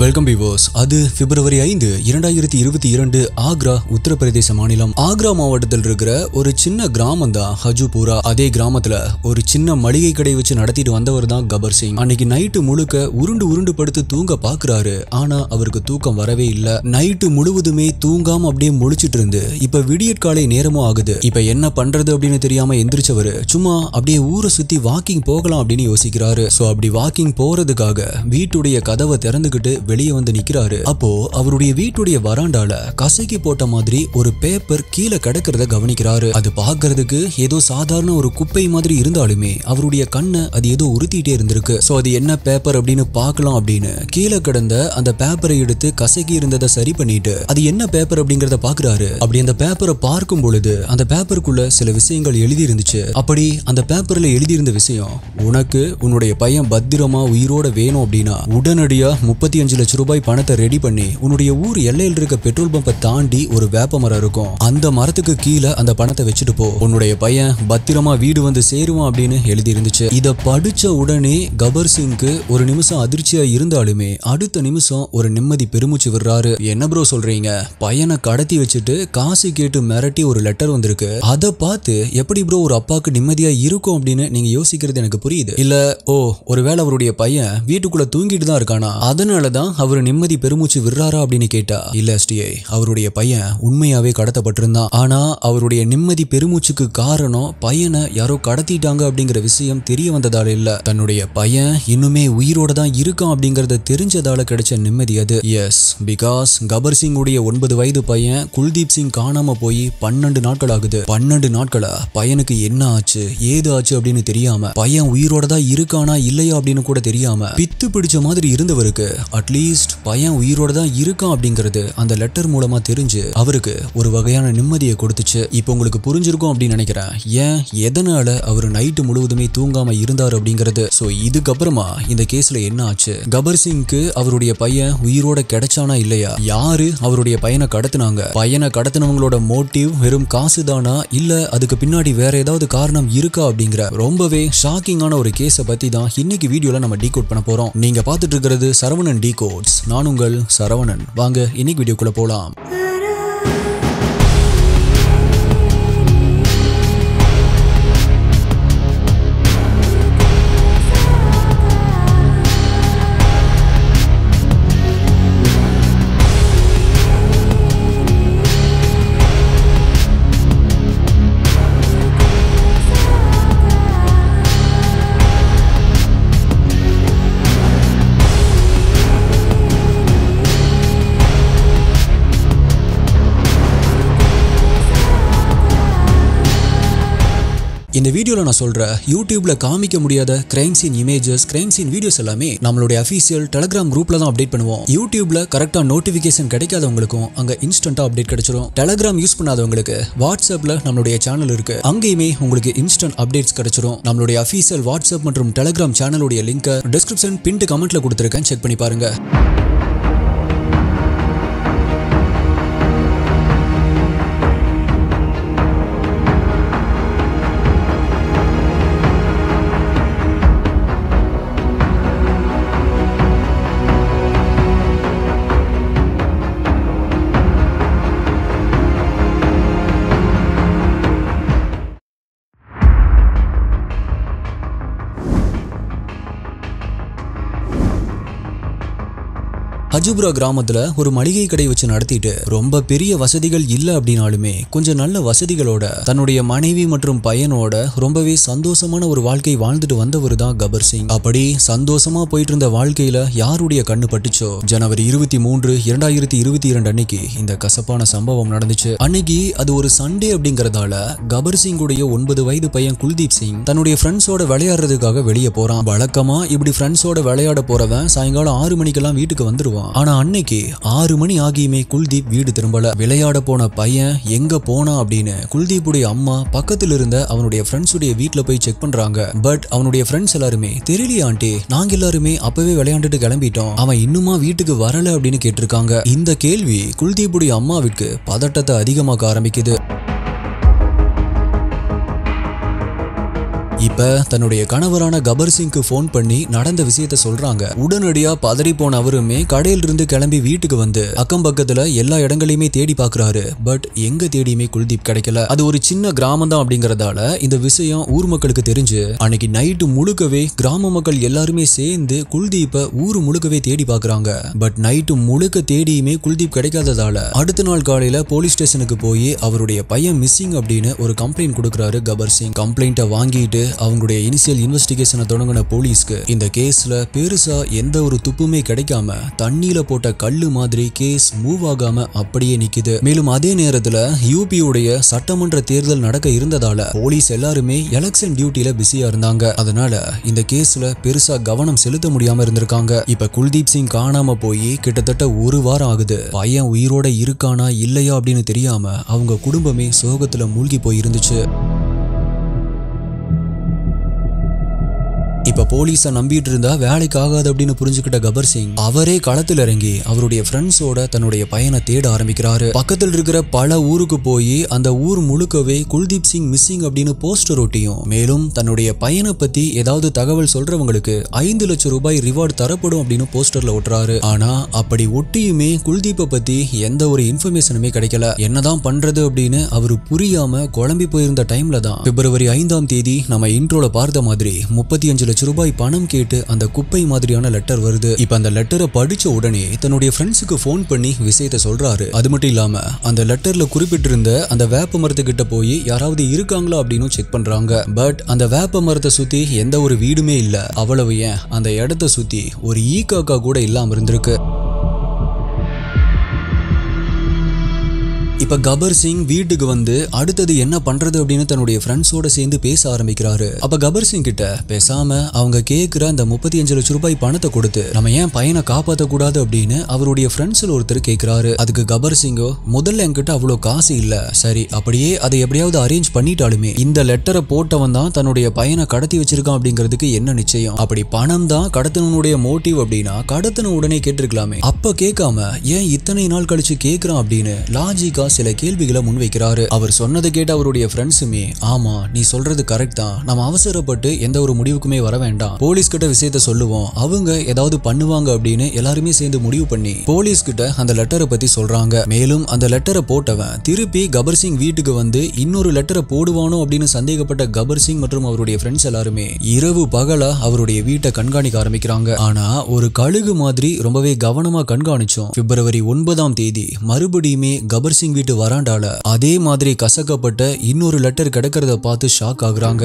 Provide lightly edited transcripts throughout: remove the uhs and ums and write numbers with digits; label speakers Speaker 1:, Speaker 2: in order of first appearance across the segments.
Speaker 1: Welcome viewers. அது பிப்ரவரி 5, 2022 ஆக்ரா, உத்தரப்பிரதேச மாநிலம். ஆக்ரா மாவட்டத்தில் இருக்கிற ஒரு சின்ன கிராமம் தான் ஹஜூபூரா. அதே கிராமத்துல ஒரு சின்ன மளிகை கடை வச்சு நடத்திட்டு வந்தவர் தான் கபர் சிங். அன்னைக்கு நைட்டு முழுக்க உருண்டு படுத்து தூங்க பாக்குறாரு. ஆனா அவருக்கு தூக்கம் வரவே இல்ல. நைட்டு முழுவதுமே தூங்காம அப்படியே முழிச்சிட்டு இருந்து இப்ப விடியற்காலை நேரமும் ஆகுது. இப்ப என்ன பண்றது அப்படின்னு தெரியாம எந்திரிச்சவரு சும்மா அப்படியே ஊரை சுத்தி வாக்கிங் போகலாம் அப்படின்னு யோசிக்கிறாரு. சோ அப்படி வாக்கிங் போறதுக்காக வீட்டுடைய கதவை திறந்துகிட்டு வெளியே வந்து நிக்கிறாரு. அப்போ அவருடைய வீட்டுடைய வராண்டால கசக்கி போட்ட மாதிரி ஒரு பேப்பர் கீழே கிடக்கிறத கவனிக்கிறாரு. அது பாக்குறதுக்கு ஏதோ சாதாரண ஒரு குப்பை மாதிரி இருந்தாலுமே அவருடைய கண்ணை அது ஏதோ உறுத்திட்டே இருந்திருக்கு. சோ அது என்ன பேப்பர் அப்படின்னு பார்க்கலாம் அப்படின்னு கீழே கிடந்த அந்த பேப்பரை எடுத்து கசக்கி இருந்ததை சரி பண்ணிட்டு அது என்ன பேப்பர் அப்படிங்கறத பாக்குறாரு. அப்படி அந்த பேப்பரை பார்க்கும் பொழுது அந்த பேப்பருக்குள்ள சில விஷயங்கள் எழுதி இருந்துச்சு. அப்படி அந்த பேப்பர்ல எழுதி இருந்த விஷயம், உனக்கு உன்னுடைய பையன் பத்திரமா உயிரோட வேணும் அப்படின்னா உடனடியா 35 லட்சம் ரூபாய் பணத்தை ரெடி பண்ணி உன்னுடைய ஊர் எல்லையில் இருக்க பெட்ரோல் பம்பை தாண்டி ஒரு வேப்ப மரம் இருக்கும், அந்த மரத்துக்கு கீழே அந்த பணத்தை வச்சுட்டு போ, உன்னுடைய பையன் பத்திரமா வீடு வந்து சேருவான் அப்படின்னு எழுதி இருந்துச்சு. இத படிச்ச உடனே கபர் சிங்க்கு ஒரு நிமிஷம் அதிர்ச்சியா இருந்தாலுமே அடுத்த நிமிஷம் ஒரு நிம்மதி பெருமூச்சு விடுறாரு. என்ன ப்ரோ சொல்றீங்க? பையனை கடத்தி வச்சுட்டு காசு கேட்டு மிரட்டி ஒரு லெட்டர் வந்திருக்கு, அதை பார்த்து எப்படி ப்ரோ ஒரு அப்பாவுக்கு நிம்மதியா இருக்கும் அப்படின்னு நீங்க யோசிக்கிறது எனக்கு புரியுது. இல்ல ஒருவேளை அவருடைய பையன் வீட்டுக்குள்ள தூங்கிட்டு தான் இருக்கானா, அதனாலதான் அவர் நிம்மதி பெருமூச்சு விடுறாரா அப்படின்னு கேட்டா, இல்ல எஸ்டிஐ, அவருடைய பையன் உண்மையாவே கடத்தப்பட்டிருந்தான். ஆனா அவருடைய நிம்மதி பெருமூச்சுக்கு காரணம் பையனை யாரோ கடத்திட்டாங்க அப்படிங்கிற விஷயம் தெரிய வந்ததால இல்ல, தன்னுடைய பையன் இன்னுமே உயிரோட தான் இருக்கான் அப்படிங்கறத தெரிஞ்சதால கிடைச்ச நிம்மதி அது. எஸ், பிகாஸ் கபர் சிங் உடைய 9 வயது பையன் குல்தீப் சிங் காணாம போய் 12 நாட்கள் ஆகுது. 12 நாட்களா பையனுக்கு என்ன ஆச்சு ஏது ஆச்சு அப்படின்னு தெரியாம, பையன் உயிரோட தான் இருக்கானா இல்லையா அப்படின்னு கூட தெரியாம பித்து பிடிச்ச மாதிரி இருந்தவருக்கு அட்லீஸ்ட் பையன் உயிரோட தான் இருக்கான் அப்படிங்கிறது அந்த லெட்டர் மூலமா தெரிஞ்சு அவருக்கு ஒரு வகையான நிம்மதியை கொடுத்துச்சு. இப்போ உங்களுக்கு புரிஞ்சிருக்கும் அப்படின்னு நினைக்கிறேன் ஏன் எதனால அவர் நைட்டு முழுவதுமே தூங்காம இருந்தார் அப்படிங்கிறது. சோ இதுக்கப்புறமா இந்த கேஸ்ல என்ன ஆச்சு, கபர் சிங்க்கு அவருடைய பையன் உயிரோட கிடைச்சானா இல்லையா, யாரு அவருடைய பையனை கடத்தினாங்க, பையனை கடத்தினவங்களோட மோட்டிவ் வெறும் காசு தானா இல்ல அதுக்கு பின்னாடி வேற ஏதாவது காரணம் இருக்கா அப்படிங்கிற ரொம்பவே ஷாக்கிங்கான ஒரு கேஸை பத்தி தான் இன்னைக்கு வீடியோல நம்ம டீகோட் பண்ண போறோம். நீங்க பார்த்துட்டு இருக்கிறது சரவணன் டீகோட்ஸ். நான் உங்கள் சரவணன். வாங்க இன்னைக்கு வீடியோக்குள்ள போலாம். இந்த வீடியோல நான் சொல்ற யூடியூப்ல காமிக்க முடியாத crime scene images, crime scene videos எல்லாமே நம்மளுடைய அபிஷியல் டெலிகிராம் குரூப்ல தான் அப்டேட் பண்ணுவோம். யூடியூப்ல கரெக்டா நோட்டிபிகேஷன் கிடைக்காதவங்களுக்கும் அங்க இன்ஸ்டன்டா அப்டேட் கிடைச்சிரும். டெலிகிராம் யூஸ் பண்ணாதவங்களுக்கு வாட்ஸ்அப்ல நம்மளுடைய சேனல் இருக்கு, அங்கேயுமே உங்களுக்கு இன்ஸ்டன்ட் அப்டேட்ஸ் கிடைச்சிரும். நம்மளுடைய அபிஷியல் வாட்ஸ்அப் மற்றும் டெலிகிராம் சேனலுடைய லிங்க் டிஸ்கிரிப்ஷன் பின்ட் கமெண்ட்ல கொடுத்திருக்கேன், செக் பண்ணி பாருங்க. ஹஜூபூரா கிராமத்துல ஒரு மளிகை கடை வச்சு நடத்திட்டு ரொம்ப பெரிய வசதிகள் இல்ல அப்படின்னாலுமே கொஞ்சம் நல்ல வசதிகளோட தன்னுடைய மனைவி மற்றும் பையனோட ரொம்பவே சந்தோஷமான ஒரு வாழ்க்கை வாழ்ந்துட்டு வந்தவர் தான் கபர் சிங். அப்படி சந்தோஷமா போயிட்டு இருந்த வாழ்க்கையில யாருடைய கண்ணு பட்டுச்சோ, ஜனவரி 23, 2022 அன்னைக்கு இந்த கசப்பான சம்பவம் நடந்துச்சு. அன்னைக்கு அது ஒரு சண்டே அப்படிங்கறதால கபர் சிங்குடைய 9 வயது பையன் குல்தீப் சிங் தன்னுடைய ஃப்ரெண்ட்ஸோட விளையாடுறதுக்காக வெளியே போறான். வழக்கமா இப்படி ஃப்ரெண்ட்ஸோட விளையாட போறவன் சாயங்காலம் 6 மணிக்கெல்லாம் வீட்டுக்கு வந்துருவான். ஆனா அன்னைக்கு 6 மணி ஆகியுமே குல்தீப் வீடு திரும்பல. விளையாட போன பையன் எங்க போனா அப்படின்னு குல்தீப்புடைய அம்மா பக்கத்துல இருந்த அவனுடைய ஃப்ரெண்ட்ஸுடைய வீட்டுல போய் செக் பண்றாங்க. பட் அவனுடைய ஃப்ரெண்ட்ஸ் எல்லாருமே, தெரியலையா ஆண்டி, நாங்க எல்லாருமே அப்பவே விளையாண்டுட்டு கிளம்பிட்டோம், அவன் இன்னுமா வீட்டுக்கு வரல அப்படின்னு கேட்டிருக்காங்க. இந்த கேள்வி குல்தீப்புடைய அம்மாவுக்கு பதட்டத்தை அதிகமாக்க ஆரம்பிக்குது. இப்ப தன்னுடைய கணவரான கபர் சிங்க்கு போன் பண்ணி நடந்த விஷயத்த சொல்றாங்க. உடனடியா பதறி போன அவருமே கடையில இருந்து கிளம்பி வீட்டுக்கு வந்து அக்கம் பக்கத்துல எல்லா இடங்களையுமே தேடி பாக்குறாரு. பட் எங்க தேடியுமே குல்தீப் கிடைக்கல. அது ஒரு சின்ன கிராமம் தான் அப்படிங்கறதால இந்த விஷயம் ஊர் மக்களுக்கு தெரிஞ்சு அன்னைக்கு நைட்டு முழுக்கவே கிராம மக்கள் எல்லாருமே சேர்ந்து குல்தீப்ப ஊர் முழுக்கவே தேடி பாக்குறாங்க. பட் நைட்டு முழுக்க தேடியுமே குல்தீப் கிடைக்காததால அடுத்த நாள் காலையில போலீஸ் ஸ்டேஷனுக்கு போய் அவருடைய பையன் மிஸ்ஸிங் அப்படின்னு ஒரு கம்ப்ளைண்ட் கொடுக்கறாரு கபர் சிங். கம்ப்ளைண்ட்டை வாங்கிட்டு அவங்களுடைய இனிஷியல் இன்வெஸ்டிகேஷனை தொடங்கின போலீஸ்க்கு இந்த கேஸ்ல பெருசா எந்த ஒரு துப்புமே கிடைக்காம தண்ணியில போட்ட கல்லு மாதிரி கேஸ் மூவ் ஆகாம அப்படியே நிக்குது. மேலும் அதே நேரத்துல யூபியுடைய சட்டமன்ற தேர்தல் நடக்க இருந்ததால போலீஸ் எல்லாருமே எலெக்ஷன் டியூட்டில பிஸியா இருந்தாங்க. அதனால இந்த கேஸ்ல பெருசா கவனம் செலுத்த முடியாம இருந்திருக்காங்க. இப்ப குல்தீப் சிங் காணாம போய் கிட்டத்தட்ட ஒரு வாரம் ஆகுது. பையன் உயிரோட இருக்கானா இல்லையா அப்படின்னு தெரியாம அவங்க குடும்பமே சோகத்துல மூழ்கி போய் இருந்துச்சு. இப்ப போலீஸ நம்பிட்டு இருந்தா வேலைக்கு ஆகாது அப்படின்னு புரிஞ்சுக்கிட்ட கபர் சிங் அவரே களத்தில் இறங்கி அவருடைய ஃப்ரெண்ட்ஸோட தன்னுடைய பையனை தேட ஆரம்பிக்கிறாரு. பக்கத்தில் இருக்கிற பல ஊருக்கு போய் அந்த ஊர் முழுக்கவே குல்தீப் சிங் மிஸ்ஸிங் அப்படின்னு போஸ்டர் ஒட்டியும் மேலும் தன்னுடைய பையனை பத்தி ஏதாவது தகவல் சொல்றவங்களுக்கு 5 லட்சம் ரூபாய் ரிவார்டு தரப்படும் அப்படின்னு போஸ்டர்ல ஒட்டுறாரு. ஆனா அப்படி ஒட்டியுமே குல்தீப்பை பத்தி எந்த ஒரு இன்ஃபர்மேஷனுமே கிடைக்கல. என்னதான் பண்றது அப்படின்னு அவரு புரியாம குழம்பி போயிருந்த டைம்ல தான் பிப்ரவரி 5ஆம் தேதி நம்ம இன்ட்ரோல பார்த்த மாதிரி 35 லட்சம் ரூபாய் பணம் கேட்டு அந்த குப்பை மாதிரியான லெட்டர் வருது. இப்ப அந்த லெட்டரை படிச்ச உடனே தன்னுடைய ஃப்ரெண்ட்ஸுக்கு போன் பண்ணி விஷயத்தை சொல்றாரு. அது மட்டும் இல்லாம அந்த லெட்டர்ல குறிப்பிட்டிருந்த அந்த வேப்ப மரத்துக்கிட்ட போய் யாராவது இருக்காங்களா அப்படின்னு செக் பண்றாங்க. பட் அந்த வேப்ப மரத்தை சுத்தி எந்த ஒரு வீடுமே இல்ல. அவ்வளவு ஏன் அந்த இடத்தை சுத்தி ஒரு ஈக்காக்கா கூட இல்லாம இருந்திருக்கு. இப்ப கபர் சிங் வீட்டுக்கு வந்து அடுத்தது என்ன பண்றது அப்படின்னு தன்னுடைய ஃப்ரெண்ட்ஸோட சேர்ந்து பேச ஆரம்பிக்கிறாரு. அப்ப கபர் சிங் கிட்ட பேசாம அவங்க கேக்குற அந்த 35 லட்சம் ரூபாய் பணத்தை கொடுத்து நம்ம ஏன் பையனை காப்பாத்த கூடாது அப்படின்னு அவருடைய ஃப்ரெண்ட்ஸ்ல ஒருத்தர் கேக்குறாரு. அதுக்கு கபர் சிங்கோ முதல்ல என்கிட்ட அவ்வளவு காசு இல்ல, சரி அப்படியே அதை எப்படியாவது அரேஞ்ச் பண்ணிட்டாலுமே இந்த லெட்டரை போட்டவன் தான் தன்னுடைய பையனை கடத்தி வச்சிருக்கான் அப்படிங்கிறதுக்கு என்ன நிச்சயம்? அப்படி பணம் தான் கடத்தனுடைய மோட்டிவ் அப்படின்னா கடத்தன உடனே கேட்டிருக்கலாமே. அப்ப கேட்காம ஏன் இத்தனை நாள் கழிச்சு கேக்குறான் அப்படின்னு லாஜிக்கா சில கேள்விகளை முன்வைக்கிறாரு. அவர் சொன்னதை கேட்ட அவருடைய ஃப்ரெண்ட்ஸுமே ஆமா நீ சொல்றது கரெக்ட் தான், நம்ம அவசரப்பட்டு எந்த ஒரு முடிவுக்குமே வர வேண்டாம், போலீஸ் கிட்ட விஷயத்த சொல்லுவோம், அவங்க ஏதாவது பண்ணுவாங்க அப்படின்னு எல்லாருமே சேர்ந்து முடிவு பண்ணி போலீஸ் கிட்ட அந்த லெட்டரை பத்தி சொல்றாங்க. மேலும் அந்த லெட்டரை போட்டவன் திருப்பி கபர் சிங் வீட்டுக்கு வந்து இன்னொரு லெட்டரை போடுவானோ அப்படின்னு சந்தேகப்பட்ட கபர் சிங் மற்றும் அவருடைய ஃப்ரெண்ட்ஸ் எல்லாருமே இரவு பகலா அவருடைய வீட்டை கண்காணிக்க ஆரம்பிக்கிறாங்க. ஆனா ஒரு கழுகு மாதிரி ரொம்பவே கவனமா கண்காணிச்சோம். பிப்ரவரி 9ஆம் தேதி மறுபடியுமே கபர் சிங் வீட்டு வராண்டால அதே மாதிரி கசக்கப்பட்ட இன்னொரு லெட்டர் கிடைக்கிறத பார்த்து ஷாக் ஆகுறாங்க.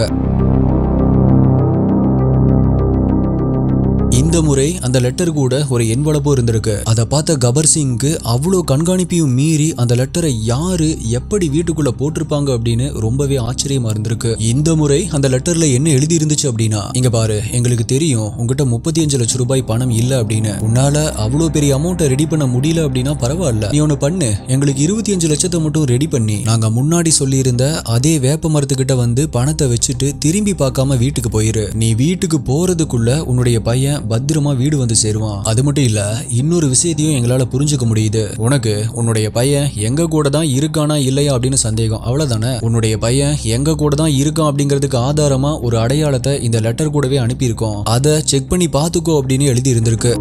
Speaker 1: இந்த முறை அந்த லெட்டர் கூட ஒரு என்வலப்பும் இருந்திருக்கு. அதை பார்த்த கபர் சிங்க்கு அவ்வளோ கண்காணிப்பையும் மீறி அந்த லெட்டரை யாரு எப்படி வீட்டுக்குள்ள போட்டிருப்பாங்க அப்படின்னு ரொம்பவே ஆச்சரியமா இருந்திருக்கு. இந்த முறை அந்த லெட்டர்ல என்ன எழுதி இருந்துச்சு அப்படின்னா, இங்க பாரு எங்களுக்கு தெரியும் உங்ககிட்ட 35 லட்சம் ரூபாய் பணம் இல்ல அப்படின்னு, உன்னால அவ்வளோ பெரிய அமௌண்ட்டை ரெடி பண்ண முடியல அப்படின்னா பரவாயில்ல, நீ ஒன்னு பண்ணு, எங்களுக்கு 25 லட்சத்தை மட்டும் ரெடி பண்ணி நாங்க முன்னாடி சொல்லி இருந்த அதே வேப்ப மரத்துக்கிட்ட வந்து பணத்தை வச்சுட்டு திரும்பி பார்க்காம வீட்டுக்கு போயிரு. நீ வீட்டுக்கு போறதுக்குள்ள உன்னுடைய பையன் பத்திரமா வீடு வந்து சேருவான். அது மட்டும் இல்ல இன்னொரு விஷயத்தையும் எங்களால புரிஞ்சுக்க முடியுது, உனக்கு உன்னுடைய பையன் எங்க கூட தான் இருக்கானா இல்லையா அப்படின்னு சந்தேகம், அவ்வளவுதானே? உன்னுடைய பையன் எங்க கூட தான் இருக்கான் அப்படிங்கிறதுக்கு ஆதாரமா ஒரு அடையாளத்தை இந்த லெட்டர் கூடவே அனுப்பியிருக்கோம், அதை செக் பண்ணி பாத்துக்கோ அப்படின்னு எழுதி இருந்திருக்கு.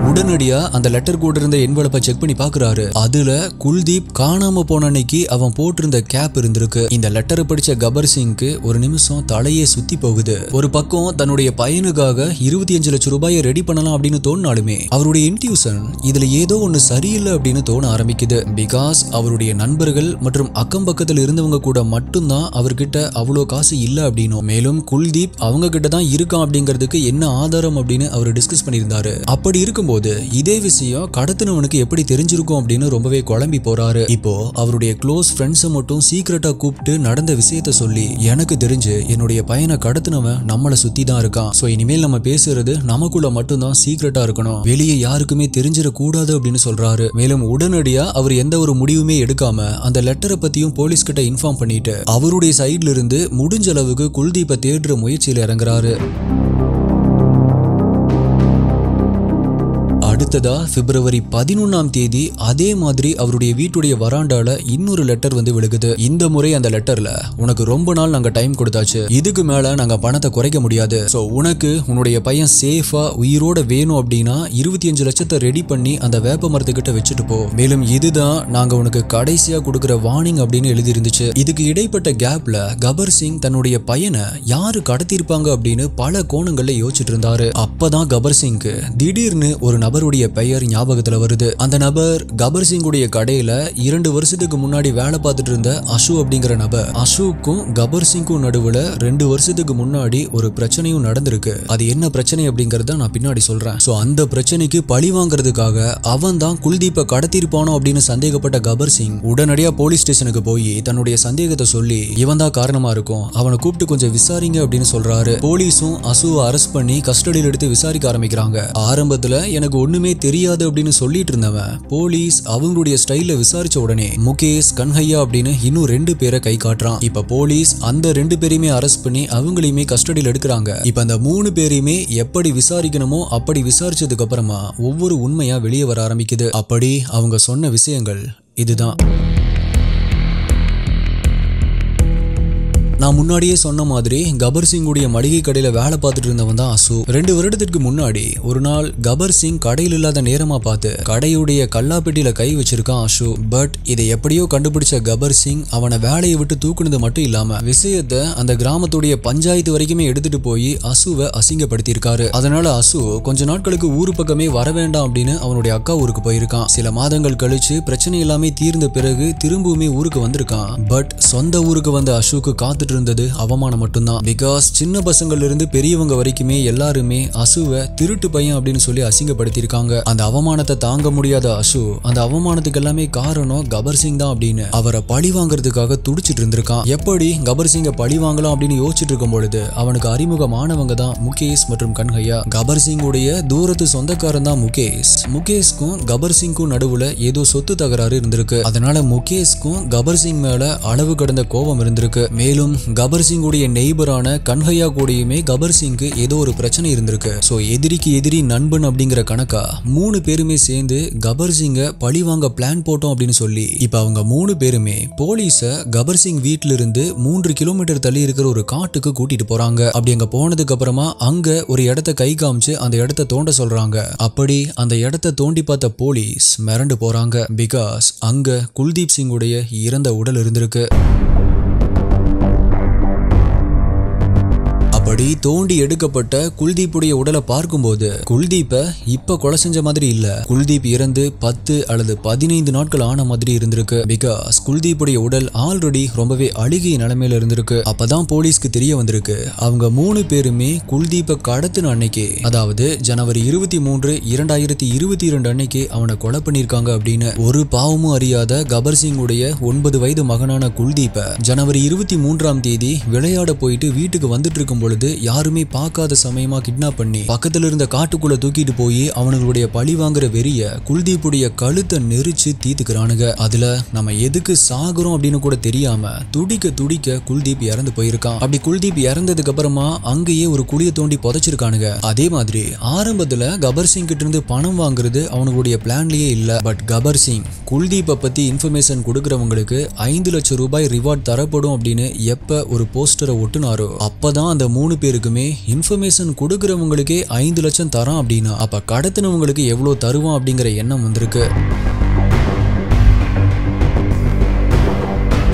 Speaker 1: உடனடியா அந்த லெட்டர் கூட இருந்த என்வலப்பை செக் பண்ணி பாக்குறாரு. அதுல குல்தீப் காணாம போன அன்னைக்கு அவன் போட்டிருந்த கேப் இருந்திருக்கு. இந்த லெட்டரை படிச்ச கபர் சிங்க்கு ஒரு நிமிஷம் தலையே சுத்தி போகுது. ஒரு பக்கம் தன்னுடைய பையனுக்காக 25 லட்சம் ரூபாயை ரெடி பண்ணலாம் அப்படின்னு தோணினாலுமே அவருடைய இன்ட்யூஷன் இதுல ஏதோ ஒண்ணு சரியில்லை அப்படின்னு தோண ஆரம்பிக்குது. பிகாஸ் அவருடைய நண்பர்கள் மற்றும் அக்கம் பக்கத்துல இருந்தவங்க கூட மட்டும்தான் அவர்கிட்ட அவ்வளோ காசு இல்ல அப்படின்னும், மேலும் குல்தீப் அவங்க கிட்ட தான் இருக்கான் அப்படிங்கிறதுக்கு என்ன ஆதாரம் அப்படின்னு அவர் டிஸ்கஸ் பண்ணியிருந்தாரு. அப்படி இருக்கும்போது இதே விஷயம் கடத்தினவனுக்கு எப்படி தெரிஞ்சிருக்கும் அப்படின்னு ரொம்பவே குழம்பி போறாரு. இப்போ அவருடைய க்ளோஸ் ஃப்ரெண்ட்ஸை மட்டும் சீக்கிரட்டா கூப்பிட்டு நடந்த விஷயத்த சொல்லி, எனக்கு தெரிஞ்சு என்னுடைய பையனை கடத்தினவன் நம்மளை சுத்தி தான் இருக்கான், சோ இனிமேல் நம்ம பேசுறது நமக்குள்ள மட்டும்தான் சீக்கிரட்டா இருக்கணும், வெளியே யாருக்குமே தெரிஞ்சிடக்கூடாது அப்படின்னு சொல்றாரு. மேலும் உடனடியா அவர் எந்த ஒரு முடிவுமே எடுக்காம அந்த லெட்டரை பத்தியும் போலீஸ் கிட்ட இன்ஃபார்ம் பண்ணிட்டு அவருடைய சைட்ல இருந்து முடிஞ்ச அளவுக்கு குல்தீப்பை தேடுற முயற்சியில் இறங்குறாரு. அடுத்ததா பிப்ரவரி 11ஆம் தேதி அதே மாதிரி அவருடைய வீட்டுடைய வராண்டால இன்னொரு லெட்டர் வந்து விழுகுது. இந்த முறை அந்த லெட்டர்ல, உனக்கு ரொம்ப நாள் நாங்க டைம் கொடுத்தாச்சு, இதுக்கு மேல நாங்க பணத்தை குறைக்க முடியாது. சோ உனக்கு உன்னுடைய பையன் சேஃபா உயிரோட வேணும் அப்படின்னா 25 லட்சத்தை ரெடி பண்ணி அந்த வேப்ப மரத்துக்கிட்ட வச்சுட்டு போ. மேலும் இதுதான் நாங்க உனக்கு கடைசியா கொடுக்கிற வார்னிங் அப்படின்னு எழுதி இருந்துச்சு. இதுக்கு இடைப்பட்ட கேப்ல கபர் சிங் தன்னுடைய பையனை யாரு கடத்திருப்பாங்க அப்படின்னு பல கோணங்கள்ல யோசிச்சுட்டு இருந்தாரு. அப்பதான் கபர் சிங்க்கு திடீர்னு ஒரு நபருடைய பெயர் ஞாபகத்துல வருது. அந்த நபர் கபர் சிங்குடைய கடையில 2 வருஷத்துக்கு முன்னாடி வேலை பார்த்துட்டு இருந்த அசு அப்படிங்கிற நபர். அசுக்கும் கபர் சிங்கும் நடுவுல 2 வருஷத்துக்கு முன்னாடி ஒரு பிரச்சனையும் நடந்திருக்கு. அது என்ன பிரச்சனை அப்படிங்கறத நான் பின்னாடி சொல்றேன். சோ அந்த பிரச்சனைக்கு பழி வாங்குறதுக்காக அவன் தான் குல்தீப்பை கடத்திருப்பானோ அப்படின்னு சந்தேகப்பட்ட கபர் சிங் உடனடியா போலீஸ் ஸ்டேஷனுக்கு போய் தன்னுடைய சந்தேகத்தை சொல்லி இவன் தான் காரணமா இருக்கும், அவனை கூப்பிட்டு கொஞ்சம் விசாரிங்க அப்படின்னு சொல்றாரு. போலீஸும் அசுவை அரெஸ்ட் பண்ணி கஸ்டடியில் எடுத்து விசாரிக்க ஆரம்பிக்கிறாங்க. ஆரம்பத்துல எனக்கு ஒண்ணுமே தெரியாது அப்படின்னு சொல்லிட்டு இருந்தவன் போலீஸ் அவங்களுடைய ஸ்டைல்ல விசாரிச்ச உடனே முகேஷ், கன்ஹையா அப்படின்னு இன்னும் 2 பேரை கை காட்டுறான். இப்ப போலீஸ் அந்த 2 பேரையுமே அரெஸ்ட் பண்ணி அவங்களையுமே கஸ்டடியில் எடுக்கிறாங்க. இப்ப அந்த 3 பேரையுமே எப்படி விசாரிக்கணுமோ அப்படி விசாரிச்சதுக்கு அப்புறமா ஒவ்வொரு உண்மையா வெளியே வர ஆரம்பிக்குது. அப்படி அவங்க சொன்ன விஷயங்கள் இதுதான். நான் முன்னாடியே சொன்ன மாதிரி கபர் சிங்குடைய மளிகை கடையில வேலை பார்த்துட்டு இருந்தவன் தான் அசு. 2 வருடத்திற்கு முன்னாடி ஒரு நாள் கபர் சிங் கடையில் இல்லாத நேரமா பார்த்து கடையுடைய கல்லாப்பெட்டியில கை வச்சிருக்கான் அசு. பட் இதை எப்படியோ கண்டுபிடிச்ச கபர் சிங் அவனை வேலையை விட்டு தூக்குனது மட்டும் இல்லாம விஷயத்தை அந்த கிராமத்துடைய பஞ்சாயத்து வரைக்குமே எடுத்துட்டு போய் அசுவை அசிங்கப்படுத்தி இருக்காரு. அதனால அசு கொஞ்ச நாட்களுக்கு ஊரு பக்கமே வர வேண்டாம் அப்படின்னு அவனுடைய அக்கா ஊருக்கு போயிருக்கான். சில மாதங்கள் கழிச்சு பிரச்சனை எல்லாமே தீர்ந்த பிறகு திரும்பவுமே ஊருக்கு வந்திருக்கான். பட் சொந்த ஊருக்கு வந்த அசுக்கு காத்து இருந்தது அவமானம் மட்டும்தான். பிகாஸ் சின்ன பசங்கள்ல இருந்து பெரியவங்க வரைக்குமே எல்லாருமே அசுவை திருட்டு பையன் அப்படின்னு சொல்லி அசிங்கப்படுத்தி இருக்காங்க. அந்த அவமானத்தை தாங்க முடியாத அசு அந்த அவமானத்துக்கு எல்லாமே காரணம் கபர் சிங் தான் அப்படின்னு அவரை பழி வாங்குறதுக்காக துடிச்சிட்டு இருந்திருக்கான். எப்படி கபர் சிங்கை பழி வாங்கலாம் அப்படின்னு யோசிச்சுட்டு இருக்கும் பொழுது அவனுக்கு அறிமுகமானவங்க தான் முகேஷ் மற்றும் கன்ஹையா. கபர் சிங் உடைய தூரத்து சொந்தக்காரன் தான் முகேஷ். முகேஷ்க்கும் கபர் சிங்கும் நடுவுல ஏதோ சொத்து தகராறு இருந்திருக்கு. அதனால முகேஷ்க்கும் கபர் சிங் மேல அளவு கடந்த கோபம் இருந்திருக்கு. மேலும் கபர் சிங்குடைய நெய்பரான கன்ஹையா கூடயுமே கபர் சிங்க்கு ஏதோ ஒரு பிரச்சனை இருந்திருக்கு. சோ எதிரிக்கு எதிரி நண்பன் அப்படிங்கிற கணக்கா 3 பேருமே சேர்ந்து கபர் சிங்கை பழி வாங்க பிளான் போட்டோம் அப்படின்னு சொல்லி இப்ப அவங்க 3 பேருமே போலீஸ கபர் சிங் வீட்டுல இருந்து 3 கிலோமீட்டர் தள்ளி இருக்கிற ஒரு காட்டுக்கு கூட்டிட்டு போறாங்க. அப்படி அங்க போனதுக்கு அப்புறமா அங்க ஒரு இடத்த கை காமிச்சு அந்த இடத்த தோண்ட சொல்றாங்க. அப்படி அந்த இடத்த தோண்டி பார்த்த போலீஸ் மிரண்டு போறாங்க. பிகாஸ் அங்க குல்தீப் சிங்குடைய இறந்த உடல் இருந்திருக்கு. அப்படி தோண்டி எடுக்கப்பட்ட குல்தீப்புடைய உடலை பார்க்கும்போது குல்தீப்பை இப்ப கொலை செஞ்ச மாதிரி இல்ல, குல்தீப் இறந்து 10 அல்லது 15 நாட்கள் ஆன மாதிரி இருந்திருக்கு. பிகாஸ் குல்தீப்புடைய உடல் ஆல்ரெடி ரொம்பவே அழுகிய நிலைமையில இருந்திருக்கு. அப்பதான் போலீஸ்க்கு தெரிய வந்திருக்கு அவங்க 3 பேருமே குல்தீப்பை கடத்தின அன்னைக்கு, அதாவது ஜனவரி 23, 2022 அன்னைக்கு அவனை கொலை பண்ணிருக்காங்க அப்படின்னு. ஒரு பாவமும் அறியாத கபர் சிங் உடைய 9 வயது மகனான குல்தீப்பை ஜனவரி 23ஆம் தேதி விளையாட போயிட்டு வீட்டுக்கு வந்துட்டு இருக்கும் பொழுது யாருமே பார்க்காத சமயமா கிட்னாப் பண்ணி பக்கத்துல இருந்த காட்டுக்குள்ள தூக்கிட்டு போய் அவனுடைய பழி வாங்குற வெறிய குல்தீப்புடைய கழுத்தை நெரிச்சு தீத்துக்கிறானுங்க. அதுல நம்ம எதுக்கு சாகுறோம் அப்படின்னு கூட தெரியாம துடிக்க துடிக்க குல்தீப் இறந்து போயிருக்கான். அப்படி குல்தீப் இறந்ததுக்கு அப்புறமா அங்கேயே ஒரு குழியை தோண்டி புதைச்சிருக்கானுங்க. அதே மாதிரி ஆரம்பத்துல கபர் சிங் கிட்ட இருந்து பணம் வாங்குறது அவனுடைய பிளான்லயே இல்ல. பட் கபர் சிங் குல்தீப்பை பத்தி இன்ஃபர்மேஷன் கொடுக்கறவங்களுக்கு 5 லட்சம் ரூபாய் ரிவார்ட் தரப்படும் அப்படின்னு எப்ப ஒரு போஸ்டரை ஒட்டுனாரோ அப்பதான் அந்த 3 பேருக்குமே இன்ஃபர்மேஷன் கொடுக்கறவங்களுக்கே 5 லட்சம் தரான் அப்படின்னா அப்ப கடத்தினவங்களுக்கு எவ்வளவு தருவான் அப்படிங்கிற எண்ணம் வந்திருக்கு.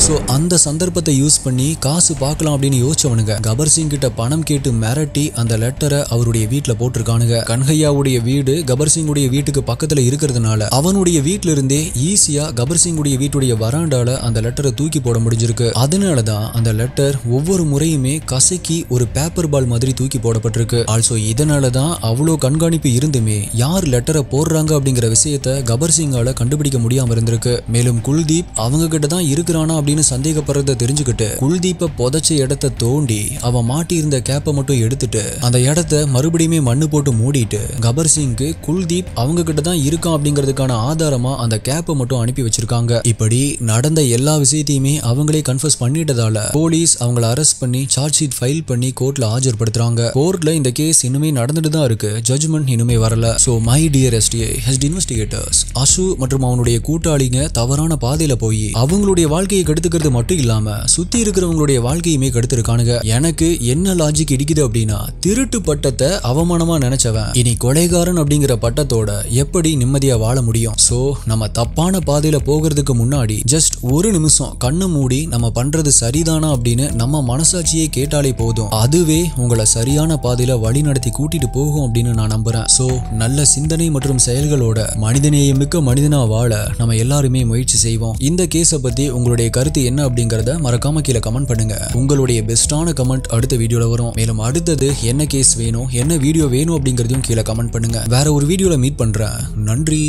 Speaker 1: சோ அந்த சந்தர்ப்பத்தை யூஸ் பண்ணி காசு பார்க்கலாம் அப்படின்னு யோசிச்சவனுங்க கபர் சிங் கிட்ட பணம் கேட்டு மிரட்டி அந்த லெட்டரை அவருடைய வீட்டுல போட்டிருக்கானுங்க. கன்ஹையாவுடைய வீடு கபர் சிங்குடைய வீட்டுக்கு பக்கத்துல இருக்கிறதுனால அவனுடைய வீட்டுல இருந்தே ஈஸியா கபர் சிங்குடைய வீட்டுடைய வராண்டால அந்த லெட்டரை தூக்கி போட முடிஞ்சிருக்கு. அதனாலதான் அந்த லெட்டர் ஒவ்வொரு முறையுமே கசக்கி ஒரு பேப்பர் பால் மாதிரி தூக்கி போடப்பட்டிருக்கு. ஆல்சோ இதனாலதான் அவ்வளோ கண்காணிப்பு இருந்துமே யார் லெட்டரை போடுறாங்க அப்படிங்கிற விஷயத்த கபர் சிங்கால கண்டுபிடிக்க முடியாம இருந்திருக்கு. மேலும் குல்தீப் அவங்க கிட்ட தான் இருக்கிறானா அப்படின்னு அப்படின்னு சந்தேகப்படுறத தெரிஞ்சுக்கிட்டு குல்தீப்பை புதைச்ச இடத்தை தோண்டி அவன் மாட்டியிருந்த கேப்பை மட்டும் எடுத்துட்டு அந்த இடத்த மறுபடியுமே மண்ணு போட்டு மூடிட்டு கபர் சிங்க்கு குல்தீப் அவங்க கிட்ட தான் இருக்கான் அப்படிங்கிறதுக்கான ஆதாரமா அந்த கேப்பை மட்டும் அனுப்பி வச்சிருக்காங்க. இப்படி நடந்த எல்லா விஷயத்தையுமே அவங்களே கன்ஃபர்ஸ் பண்ணிட்டதால போலீஸ் அவங்களை அரெஸ்ட் பண்ணி சார்ஜ் ஷீட் ஃபைல் பண்ணி கோர்ட்ல ஆஜர்படுத்துறாங்க. கோர்ட்ல இந்த கேஸ் இன்னுமே நடந்துட்டு தான் இருக்கு. ஜட்ஜ்மெண்ட் இன்னுமே வரல. So my dear STA head investigators, அசு மற்றும் அவனுடைய கூட்டாளிங்க தவறான பாதையில போய் அவங்களுடைய வாழ்க்கையை கெடுத்துக்கிறது மட்டும் இல்லாம சுத்தி இருக்கிறவங்களுடைய வாழ்க்கையுமே கெடுத்திருக்கானுங்க. எனக்கு என்ன லாஜிக் இடிக்குது அப்படின்னா, திருட்டு பட்டத்தை அவமானமா நினைச்சவன் இனி கொலைகாரன் அப்படிங்கிற பட்டத்தோட எப்படி நிம்மதியா வாழ முடியும்? சோ நம்ம தப்பான பாதையில போகிறதுக்கு முன்னாடி ஜஸ்ட் ஒரு நிமிஷம் கண்ணை மூடி நம்ம பண்றது சரிதானா அப்படின்னு நம்ம மனசாட்சியே கேட்டாலே போதும். அதுவே உங்களை சரியான பாதையில வழி நடத்தி கூட்டிட்டு போகும் அப்படின்னு நான் நம்புறேன். சோ நல்ல சிந்தனை மற்றும் செயல்களோட மனிதநேயம் மிக்க மனிதனா வாழ நம்ம எல்லாருமே முயற்சி செய்வோம். இந்த கேஸை பத்தி உங்களுடைய கருத்து என்ன அப்படிங்கறத மறக்காம கீழே கமெண்ட் பண்ணுங்க. உங்களுடைய பெஸ்டான கமெண்ட் அடுத்த வீடியோல வரும். மேலும் அடுத்தது என்ன கேஸ் வேணும், என்ன வீடியோ வேணும் அப்படிங்கறதையும் கீழே கமெண்ட் பண்ணுங்க. வேற ஒரு வீடியோல மீட் பண்றேன். நன்றி,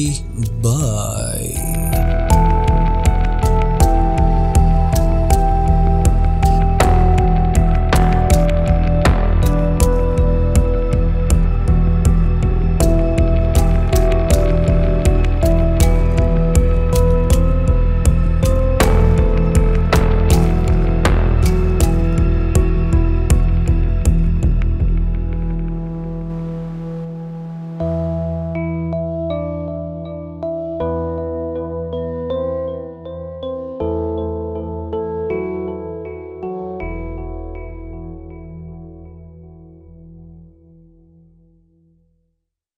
Speaker 1: பாய்.